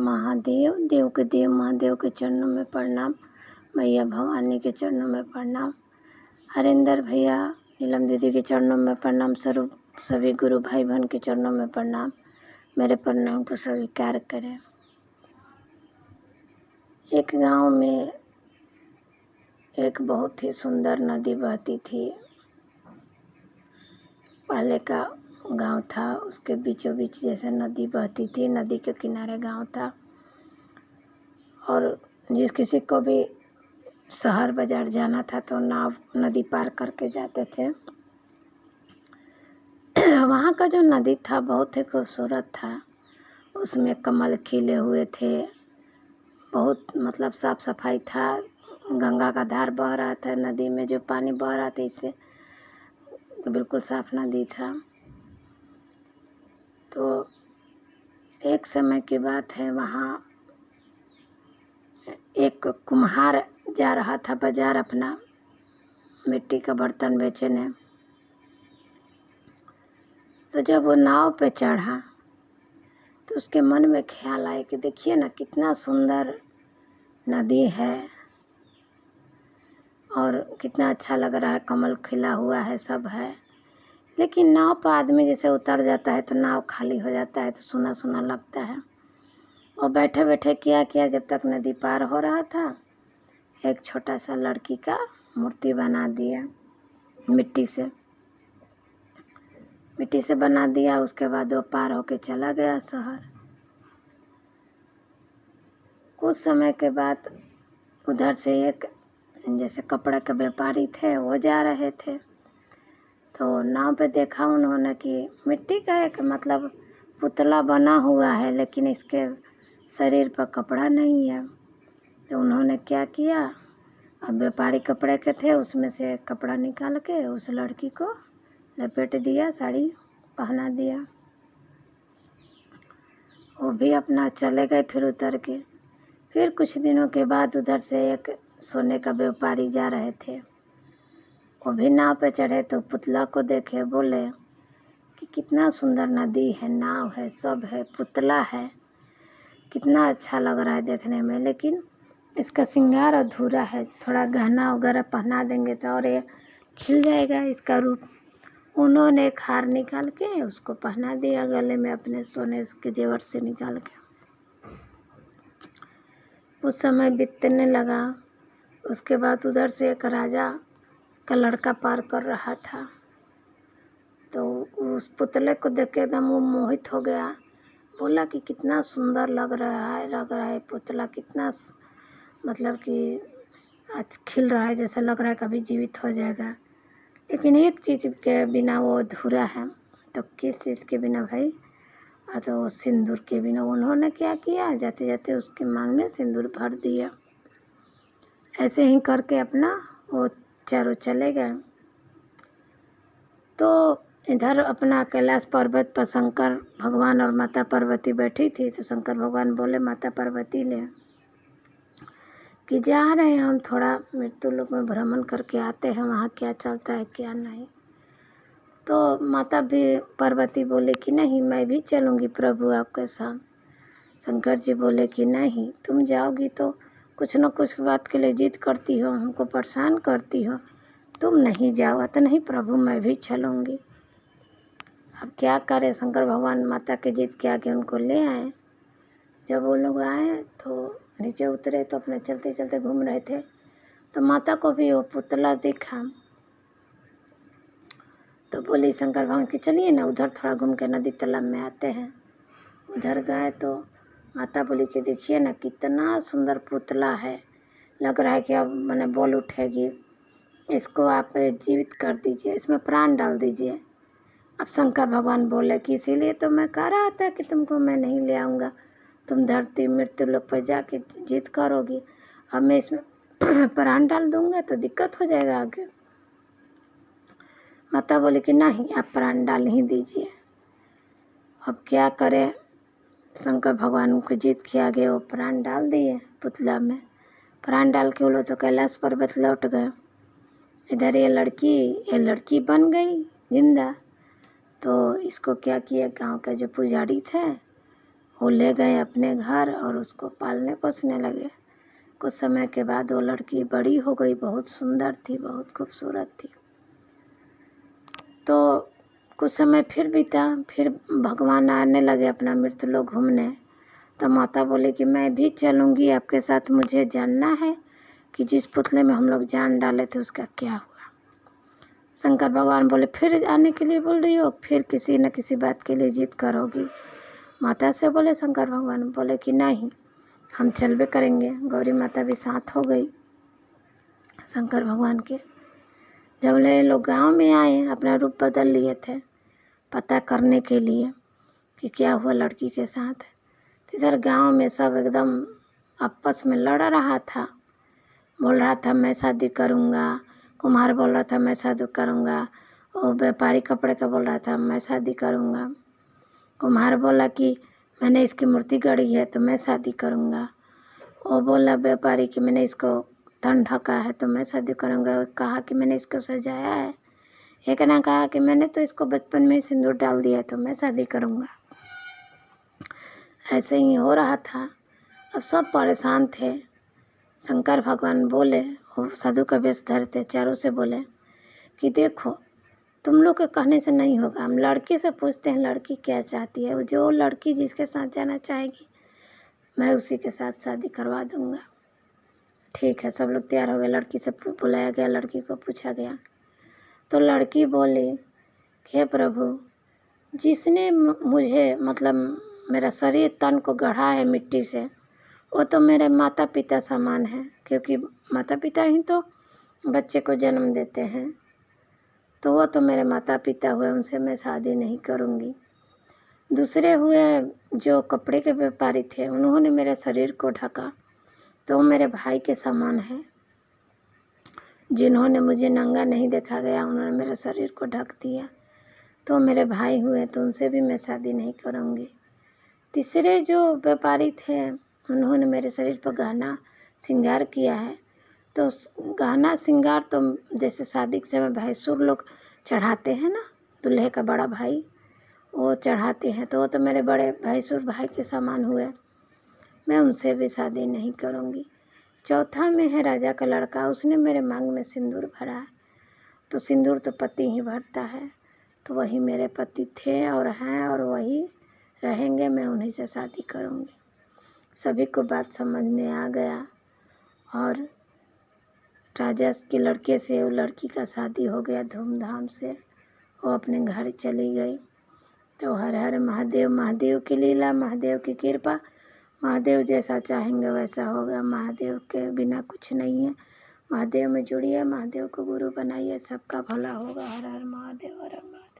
महादेव, देव के देव महादेव के चरणों में प्रणाम, मैया भवानी के चरणों में प्रणाम, हरिंदर भैया नीलम दीदी के चरणों में प्रणाम, स्वरूप सभी गुरु भाई बहन के चरणों में प्रणाम। मेरे प्रणाम को स्वीकार करें। एक गांव में एक बहुत ही सुंदर नदी बहती थी। पहले का गांव था, उसके बीचों बीच जैसे नदी बहती थी, नदी के किनारे गांव था और जिस किसी को भी शहर बाजार जाना था तो नाव नदी पार करके जाते थे। वहाँ का जो नदी था बहुत ही खूबसूरत था, उसमें कमल खिले हुए थे, बहुत मतलब साफ सफाई था, गंगा का धार बह रहा था, नदी में जो पानी बह रहा था इससे बिल्कुल साफ नदी था। तो एक समय की बात है, वहाँ एक कुम्हार जा रहा था बाजार अपना मिट्टी का बर्तन बेचने। तो जब वो नाव पे चढ़ा तो उसके मन में ख्याल आया कि देखिए ना कितना सुंदर नदी है और कितना अच्छा लग रहा है, कमल खिला हुआ है, सब है। लेकिन नाव पर आदमी जैसे उतर जाता है तो नाव खाली हो जाता है, तो सूना सूना लगता है। और बैठे बैठे क्या किया, जब तक नदी पार हो रहा था एक छोटा सा लड़की का मूर्ति बना दिया, मिट्टी से बना दिया। उसके बाद वो पार होके चला गया शहर। कुछ समय के बाद उधर से एक जैसे कपड़े के व्यापारी थे, वो जा रहे थे, तो नाव पे देखा उन्होंने कि मिट्टी का एक मतलब पुतला बना हुआ है, लेकिन इसके शरीर पर कपड़ा नहीं है। तो उन्होंने क्या किया, अब व्यापारी कपड़े के थे, उसमें से कपड़ा निकाल के उस लड़की को लपेट दिया, साड़ी पहना दिया। वो भी अपना चले गए फिर उतर के। फिर कुछ दिनों के बाद उधर से एक सोने का व्यापारी जा रहे थे, वो भी नाव पे चढ़े तो पुतला को देखे, बोले कि कितना सुंदर नदी है, नाव है, सब है, पुतला है, कितना अच्छा लग रहा है देखने में, लेकिन इसका श्रृंगार अधूरा है, थोड़ा गहना वगैरह पहना देंगे तो और ये खिल जाएगा इसका रूप। उन्होंने एक हार निकाल के उसको पहना दिया गले में अपने सोने के जेवर से निकाल के। उस समय बीतने लगा। उसके बाद उधर से एक राजा का लड़का पार कर रहा था, तो उस पुतले को देख के एकदम वो मोहित हो गया। बोला कि कितना सुंदर लग रहा है पुतला, कितना मतलब कि आज खिल रहा है, जैसे लग रहा है कभी जीवित हो जाएगा। लेकिन एक चीज़ के बिना वो अधूरा है। तो किस चीज़ के बिना भाई? तो सिंदूर के बिना। उन्होंने क्या किया, जाते जाते उसके मांग में सिंदूर भर दिया। ऐसे ही करके अपना वो चारों चले गए। तो इधर अपना कैलाश पर्वत पर शंकर भगवान और माता पार्वती बैठी थी। तो शंकर भगवान बोले माता पार्वती ले कि जा रहे हैं हम थोड़ा मृत्यु लोक में भ्रमण करके आते हैं, वहाँ क्या चलता है क्या नहीं। तो माता भी पार्वती बोले कि नहीं, मैं भी चलूँगी प्रभु आपके साथ। शंकर जी बोले कि नहीं, तुम जाओगी तो कुछ न कुछ बात के लिए जिद करती हो, हमको परेशान करती हो, तुम नहीं जाओ। तो नहीं प्रभु, मैं भी चलूँगी। अब क्या करें, शंकर भगवान माता के जिद के आगे उनको ले आए। जब वो लोग आए तो नीचे उतरे तो अपने चलते चलते घूम रहे थे, तो माता को भी वो पुतला दिखा। तो बोली शंकर भगवान कि चलिए ना उधर थोड़ा घूम के नदी तालाब में आते हैं। उधर गए तो माता बोली कि देखिए ना कितना सुंदर पुतला है, लग रहा है कि अब मैंने बोल उठेगी, इसको आप जीवित कर दीजिए, इसमें प्राण डाल दीजिए। अब शंकर भगवान बोले कि इसीलिए तो मैं कह रहा था कि तुमको मैं नहीं ले आऊँगा, तुम धरती मृत्यु लोक पर जाके जिद करोगी। अब मैं इसमें प्राण डाल दूँगा तो दिक्कत हो जाएगा आगे। माता बोली कि नहीं, आप प्राण डाल ही दीजिए। अब क्या करें, शंकर भगवान को जिद के आगे वो प्राण डाल दिए पुतला में। प्राण डाल के वो लोग तो कैलाश पर्वत लौट गए। इधर ये लड़की बन गई जिंदा। तो इसको क्या किया, गांव के जो पुजारी थे वो ले गए अपने घर और उसको पालने पोसने लगे। कुछ समय के बाद वो लड़की बड़ी हो गई, बहुत सुंदर थी, बहुत खूबसूरत थी। तो कुछ समय फिर बीता, फिर भगवान आने लगे अपना मृत्यु लोक घूमने। तो माता बोली कि मैं भी चलूँगी आपके साथ, मुझे जानना है कि जिस पुतले में हम लोग जान डाले थे उसका क्या हुआ। शंकर भगवान बोले फिर आने के लिए बोल रही हो, फिर किसी न किसी बात के लिए जिद करोगी। माता से बोले शंकर भगवान, बोले कि नहीं, हम चलबे करेंगे। गौरी माता भी साथ हो गई शंकर भगवान के। जब ले लोग गांव में आए, अपना रूप बदल लिए थे पता करने के लिए कि क्या हुआ लड़की के साथ। तो इधर गांव में सब एकदम आपस में लड़ रहा था। बोल रहा था मैं शादी करूंगा, कुम्हार बोल रहा था मैं शादी करूंगा, और व्यापारी कपड़े का बोल रहा था मैं शादी करूंगा। कुम्हार बोला कि मैंने इसकी मूर्ति गढ़ी है तो मैं शादी करूंगा। वो बोला व्यापारी कि मैंने इसको तन ढका है तो मैं शादी करूंगा। कहा कि मैंने इसको सजाया है। एक ने कहा कि मैंने तो इसको बचपन में ही सिंदूर डाल दिया तो मैं शादी करूंगा। ऐसे ही हो रहा था। अब सब परेशान थे। शंकर भगवान बोले, वो साधु का वेश धरते चारों से बोले कि देखो तुम लोग के कहने से नहीं होगा, हम लड़की से पूछते हैं लड़की क्या चाहती है। जो लड़की जिसके साथ जाना चाहेगी मैं उसी के साथ शादी करवा दूंगा। ठीक है, सब लोग तैयार हो गए। लड़की से बुलाया गया, लड़की को पूछा गया तो लड़की बोली कि हे प्रभु, जिसने मुझे मतलब मेरा शरीर तन को गढ़ा है मिट्टी से, वो तो मेरे माता पिता समान है, क्योंकि माता पिता ही तो बच्चे को जन्म देते हैं। तो वो तो मेरे माता पिता हुए, उनसे मैं शादी नहीं करूँगी। दूसरे हुए जो कपड़े के व्यापारी थे, उन्होंने मेरे शरीर को ढका तो वो मेरे भाई के समान है। जिन्होंने मुझे नंगा नहीं देखा गया, उन्होंने मेरे शरीर को ढक दिया तो मेरे भाई हुए, तो उनसे भी मैं शादी नहीं करूँगी। तीसरे जो व्यापारी थे, उन्होंने मेरे शरीर पर गहना श्रृंगार किया है, तो गहना श्रृंगार तो जैसे शादी के समय भैंसुर लोग चढ़ाते हैं ना, दूल्हे का बड़ा भाई वो चढ़ाते हैं, तो वो तो मेरे बड़े भैंसुर भाई के समान हुए। मैं उनसे भी शादी नहीं करूँगी। चौथा में है राजा का लड़का, उसने मेरे मांग में सिंदूर भरा है, तो सिंदूर तो पति ही भरता है, तो वही मेरे पति थे और हैं और वही रहेंगे। मैं उन्हीं से शादी करूँगी। सभी को बात समझ में आ गया और राजा के लड़के से वो लड़की का शादी हो गया धूमधाम से। वो अपने घर चली गई। तो हर हर महादेव, महादेव की लीला, महादेव की कृपा, महादेव जैसा चाहेंगे वैसा होगा। महादेव के बिना कुछ नहीं है। महादेव में जुड़िए, महादेव को गुरु बनाइए, सबका भला होगा। हर हर महादेव, हर हर